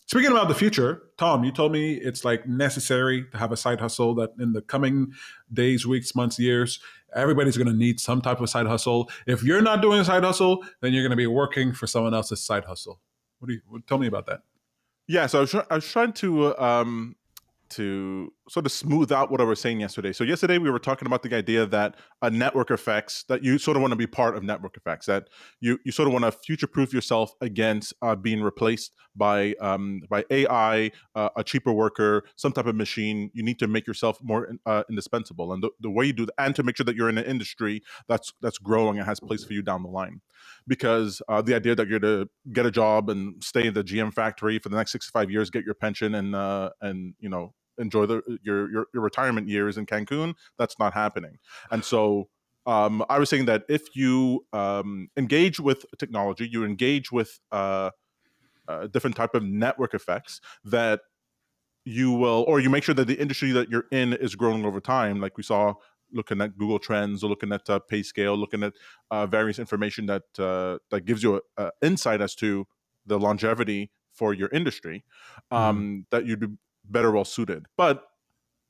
Speaking about the future, Tom, you told me it's like necessary to have a side hustle, that in the coming days, weeks, months, years, everybody's going to need some type of side hustle. If you're not doing a side hustle, then you're going to be working for someone else's side hustle. Tell me about that? Yeah, so I was trying to sort of smooth out what I was saying yesterday. So yesterday we were talking about the idea that network effects, that you sort of want to be part of network effects, that you sort of want to future proof yourself against being replaced by AI, a cheaper worker, some type of machine. You need to make yourself more indispensable, and the way you do that, and to make sure that you're in an industry that's growing and has place for you down the line. Because the idea that you're to get a job and stay in the GM factory for the next 65 years, get your pension, and enjoy your retirement years in Cancun, that's not happening. And so I was saying that if you engage with technology, you engage with different type of network effects, that you will, or you make sure that the industry that you're in is growing over time, like we saw looking at Google Trends, or looking at pay scale, looking at various information that gives you a insight as to the longevity for your industry, Mhm. that you'd be better well suited. But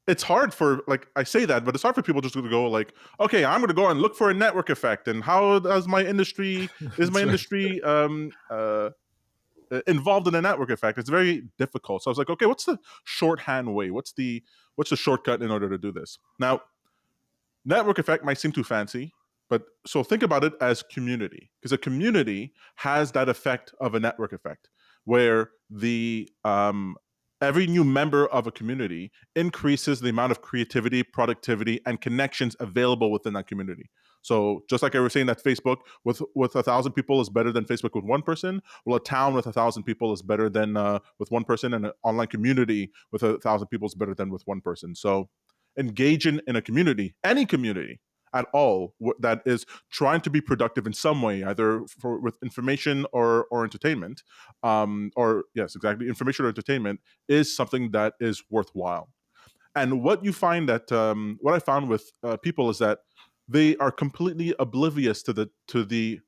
it's hard for, like, I say that, but it's hard for people just to go like, okay, I'm going to go and look for a network effect, and how does my industry is my That's right. industry involved in a network effect? It's very difficult. So I was like, okay, what's the shorthand way? What's the shortcut in order to do this? Now, network effect might seem too fancy, but so think about it as community, because a community has that effect of a network effect, where the every new member of a community increases the amount of creativity, productivity, and connections available within that community. So just like I was saying that Facebook with 1,000 people is better than Facebook with one person, well, a town with 1,000 people is better than with one person, and an online community with 1,000 people is better than with one person. So engaging in a community, any community at all, that is trying to be productive in some way, either with information or entertainment, or yes, exactly, information or entertainment, is something that is worthwhile. And what I found with people is that they are completely oblivious to the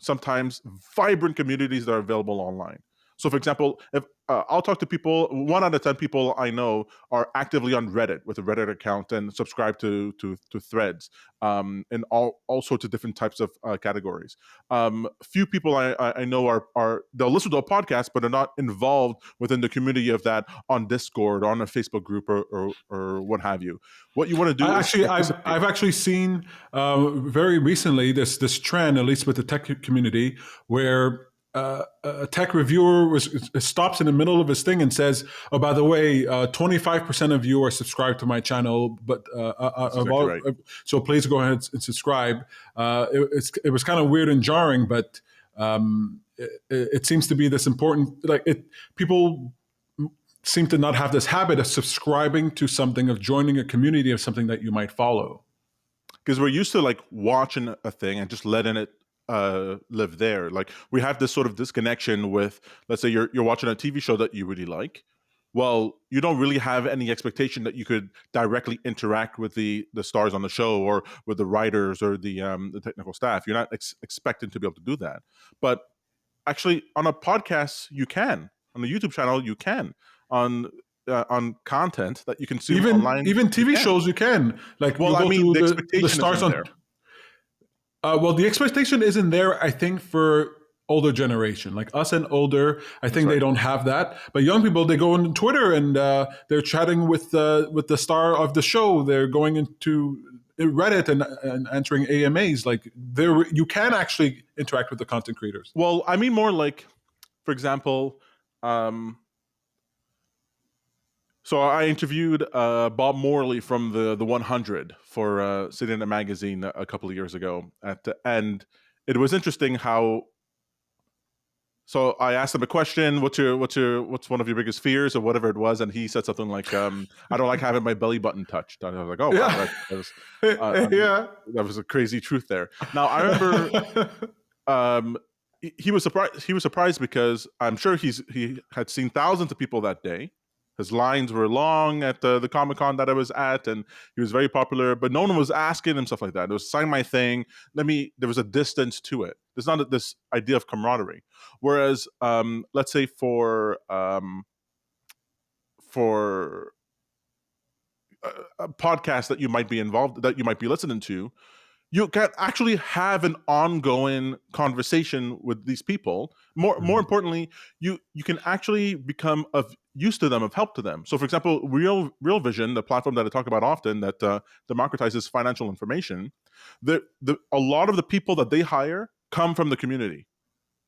sometimes vibrant communities that are available online. So, for example, if I'll talk to people, 1 out of 10 people I know are actively on Reddit with a Reddit account and subscribe to threads, in all sorts of different types of categories. Few people I know are they'll listen to a podcast, but are not involved within the community of that on Discord or on a Facebook group, or what have you. What you want to do I is actually, I've participate. I've actually seen very recently this trend, at least with the tech community, where a tech reviewer stops in the middle of his thing and says, "Oh, by the way, 25% of you are subscribed to my channel, but That's exactly right. so please go ahead and subscribe." It was kind of weird and jarring, but it seems to be this important. People seem to not have this habit of subscribing to something, of joining a community of something that you might follow. Because we're used to like watching a thing and just letting it live there. Like, we have this sort of disconnection with, let's say you're watching a TV show that you really like. Well, you don't really have any expectation that you could directly interact with the stars on the show, or with the writers, or the technical staff. You're not expecting to be able to do that. But actually, on a podcast, you can. On the YouTube channel, you can. On content that you consume online, Even you TV can. shows, you can, like, Well, you I go mean, to the the expectation stars isn't on. there. Well, the expectation isn't there, I think, for older generation like us and older. I That's think they right. don't have that. But young people, they go on Twitter and they're chatting with the star of the show. They're going into Reddit and answering AMAs. Like, there, you can actually interact with the content creators. Well, I mean more like, for example, um, so I interviewed Bob Morley from the 100 for Sitting in a Magazine a couple of years ago, and it was interesting how. So I asked him a question: what's one of your biggest fears, or whatever it was, and he said something like, "I don't like having my belly button touched." And I was like, "Oh wow, Yeah, uh, yeah. that was a crazy truth there." Now I remember um, he was surprised. He was surprised because I'm sure he had seen thousands of people that day. His lines were long at the Comic Con that I was at, and he was very popular. But no one was asking him stuff like that. It was sign my thing. There was a distance to it. There's not this idea of camaraderie. Whereas, let's say for podcast that you might be involved, that you might be listening to, you can actually have an ongoing conversation with these people. More importantly, you can actually become of use to them, of help to them. So, for example, Real Vision, the platform that I talk about often, that democratizes financial information, a lot of the people that they hire come from the community,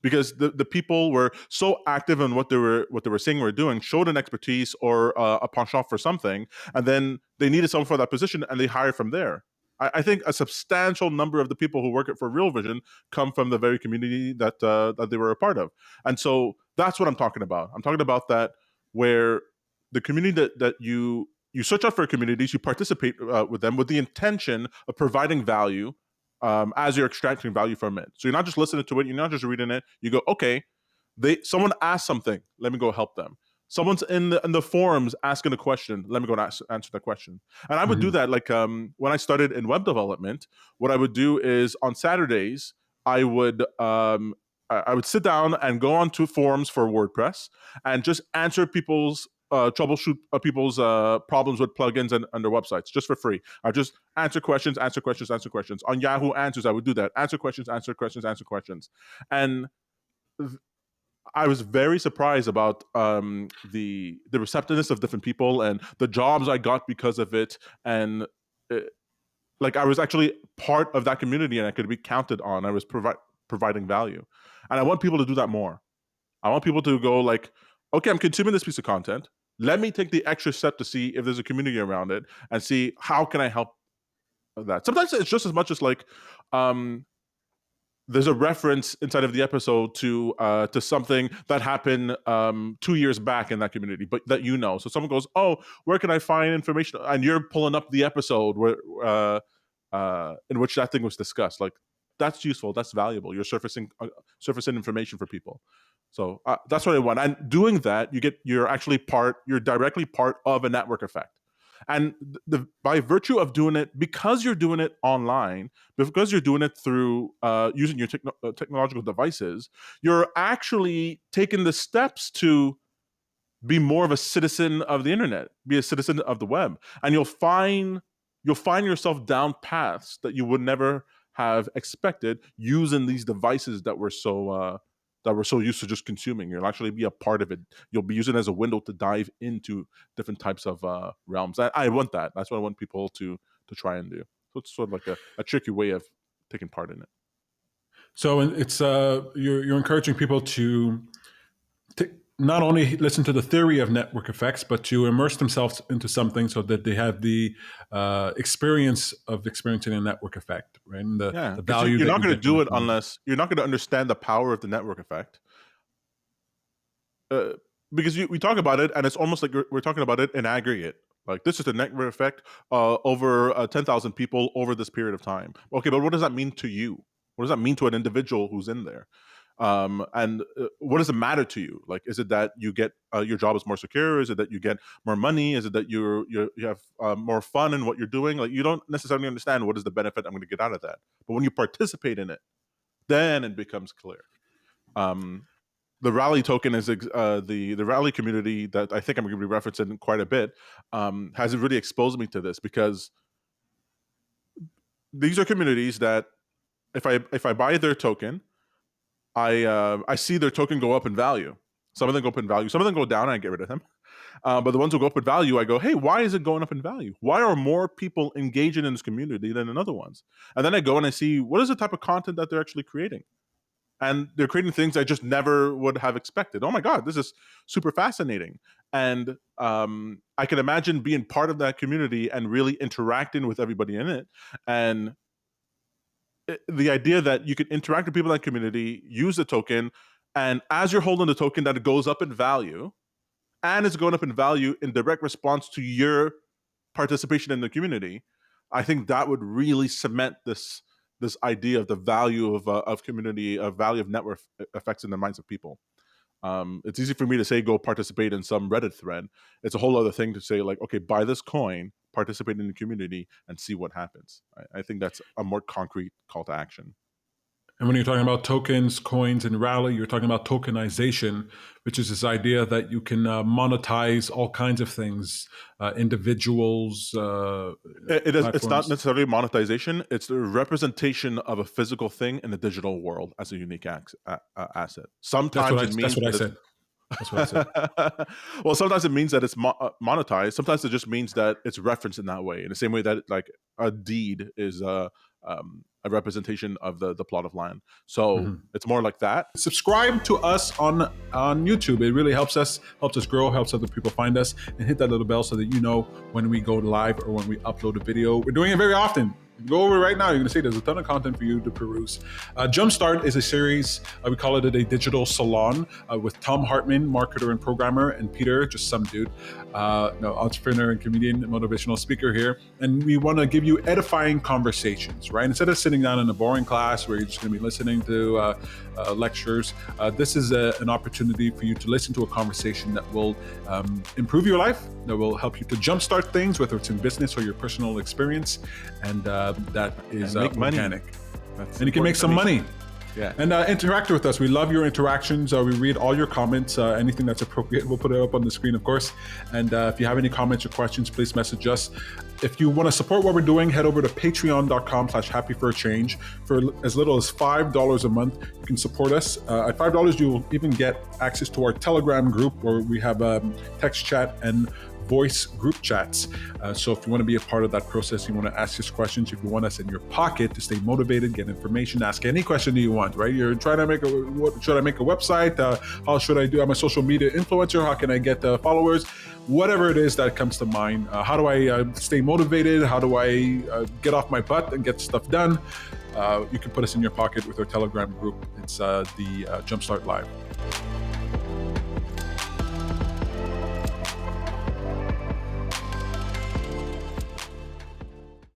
because the people were so active in what they were saying or doing, showed an expertise or a penchant for something, and then they needed someone for that position, and they hired from there. I think a substantial number of the people who work for Real Vision come from the very community that they were a part of, and so that's what I'm talking about. I'm talking about that, where the community that you search out for communities, you participate with them with the intention of providing value, as you're extracting value from it. So you're not just listening to it, you're not just reading it. You go, okay, someone asked something, let me go help them. Someone's in the forums asking a question, let me go and answer that question. And I would do that, like when I started in web development. What I would do is on Saturdays, I would sit down and go onto forums for WordPress and just answer people's troubleshoot people's problems with plugins and their websites just for free. I just answer questions. On Yahoo Answers, I would do that. Answer questions. And I was very surprised about the receptiveness of different people and the jobs I got because of it. And like, I was actually part of that community, and I could be counted on. I was providing value, and I want people to do that more. I want people to go like, okay, I'm consuming this piece of content. Let me take the extra step to see if there's a community around it and see how can I help that. Sometimes it's just as much as like, there's a reference inside of the episode to something that happened 2 years back in that community, but that you know. So someone goes, "Oh, where can I find information?" And you're pulling up the episode where in which that thing was discussed. Like, that's useful. That's valuable. You're surfacing information for people. So that's what I want. And doing that, you're directly part of a network effect. And by virtue of doing it, because you're doing it online, because you're doing it through using your technological devices, you're actually taking the steps to be more of a citizen of the internet, be a citizen of the web, and you'll find yourself down paths that you would never have expected using these devices that we're so used to just consuming. You'll actually be a part of it. You'll be using it as a window to dive into different types of realms. I want that. That's what I want people to try and do. So it's sort of like a tricky way of taking part in it. So it's you're encouraging people to not only listen to the theory of network effects, but to immerse themselves into something so that they have the experience of experiencing a network effect, right? And the value you're that not going to do it from unless you're not going to understand the power of the network effect. Because we talk about it, and it's almost like we're talking about it in aggregate. Like, this is the network effect over 10,000 people over this period of time. Okay, but what does that mean to you? What does that mean to an individual who's in there? And what does it matter to you? Like, is it that you get your job is more secure? Is it that you get more money? Is it that you have more fun in what you're doing? Like, you don't necessarily understand what is the benefit I'm going to get out of that. But when you participate in it, then it becomes clear. The rally token is the rally community that I think I'm going to be referencing quite a bit, has really exposed me to this, because these are communities that if I buy their token, I see their token go up in value. Some of them go up in value. Some of them go down, and I get rid of them. But the ones who go up in value, I go, hey, why is it going up in value? Why are more people engaging in this community than in other ones? And then I go and I see what is the type of content that they're actually creating. And they're creating things I just never would have expected. Oh my God, this is super fascinating. And I can imagine being part of that community and really interacting with everybody in it. And the idea that you can interact with people in that community, use the token, and as you're holding the token, that it goes up in value, and it's going up in value in direct response to your participation in the community. I think that would really cement this idea of the value of community, of value of network effects in the minds of people. It's easy for me to say go participate in some Reddit thread. It's a whole other thing to say, like, okay, buy this coin, participate in the community, and see what happens. I think that's a more concrete call to action. And when you're talking about tokens, coins, and rally, you're talking about tokenization, which is this idea that you can monetize all kinds of things, individuals, It's not platforms. necessarily monetization. It's the representation of a physical thing in the digital world as a unique asset. Sometimes it That's means what I that it's said. That's what I said. well, sometimes it means that it's monetized. Sometimes it just means that it's referenced in that way, in the same way that like a deed is a representation of the plot of land. So Mhm. it's more like that. Subscribe to us on YouTube. It really helps us grow, helps other people find us, and hit that little bell so that you know when we go live or when we upload a video. We're doing it very often. Go over right now. You're going to see there's a ton of content for you to peruse. Jumpstart is a series. We call it a digital salon with Tom Hartman, marketer and programmer, and Peter, just some dude, entrepreneur and comedian, motivational speaker here. And we want to give you edifying conversations, right? Instead of sitting down in a boring class where you're just going to be listening to lectures, this is an opportunity for you to listen to a conversation that will improve your life, that will help you to jumpstart things, whether it's in business or your personal experience. And that is make money. organic. That's And you can make some money. Yeah. And interact with us. We love your interactions. We read all your comments. Anything that's appropriate, we'll put it up on the screen, of course. And if you have any comments or questions, please message us. If you want to support what we're doing, head over to patreon.com/happyforachange. For as little as $5 a month, you can support us. At $5, you'll even get access to our Telegram group where we have text chat and voice group chats. So if you want to be a part of that process, you want to ask us questions, if you want us in your pocket to stay motivated, get information, ask any question that you want, right? You're trying to should I make a website? How should I do? I'm a social media influencer. How can I get followers? Whatever it is that comes to mind. How do I stay motivated? How do I get off my butt and get stuff done? You can put us in your pocket with our Telegram group. It's the Jumpstart Live.